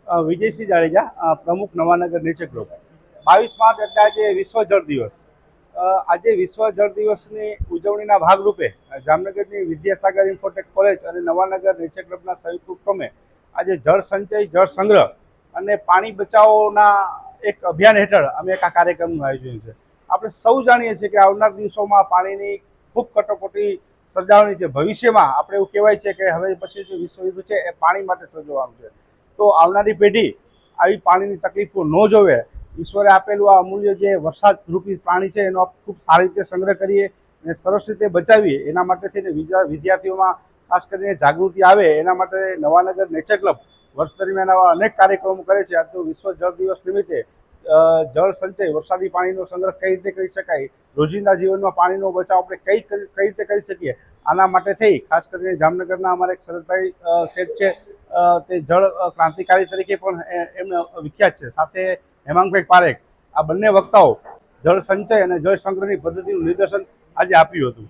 વિજયસિંહ જાડેજા, પ્રમુખ Nawanagar nature group. 22 March એટલે આજે વિશ્વ જળ દિવસ। આજે વિશ્વ જળ દિવસની ઉજવણીના ભાગરૂપે જામનગરની વિદ્યાસાગર ઇન્ફોટેક કોલેજ અને નવાનગર નેચર ક્લબના સંયુક્ત ઉપક્રમે આજે જળ સંચય, જળ સંગ્રહ અને પાણી બચાવોના એક અભિયાન હેઠળ અમે એક આ કાર્યક્રમનું આયોજન છે। આપણે સૌ જાણીએ છીએ કે આવનાર દિવસોમાં પાણીની ખૂબ કટોકટી સર્જાવાની છે। ભવિષ્યમાં આપણે એવું કહેવાય છે કે હવે પછી જે વિશ્વ યુદ્ધ છે એ પાણી માટે સર્જવાનું છે। તો આવનારી પેઢી આવી પાણીની તકલીફો ન જોવે, ઈશ્વરે આપેલું આ અમૂલ્ય જે વરસાદ રૂપી પાણી છે એનો ખૂબ સારી રીતે સંગ્રહ કરીએ અને સરસ રીતે બચાવીએ, એના માટે થઈને વિદ્યાર્થીઓમાં ખાસ કરીને જાગૃતિ આવે એના માટે નવાનગર નેચર ક્લબ વર્ષ દરમિયાન આવા અનેક કાર્યક્રમો કરે છે। આજનો વિશ્વ જળ દિવસ નિમિત્તે જળ સંચય, વરસાદી પાણીનો સંગ્રહ કઈ રીતે કરી શકાય, રોજિંદા જીવનમાં પાણીનો બચાવ આપણે કઈ રીતે કરી શકીએ, આના માટે થઈ ખાસ કરીને જામનગરના અમારા એક શરદભાઈ શેઠ છે, તે જળ ક્રાંતિકારી તરીકે પણ એમને વિખ્યાત છે, સાથે હેમાંગભાઈ પારેખ, આ બંને વક્તાઓ જળ સંચય અને જળ સંગ્રહની પદ્ધતિનું નિદર્શન આજે આપ્યું હતું।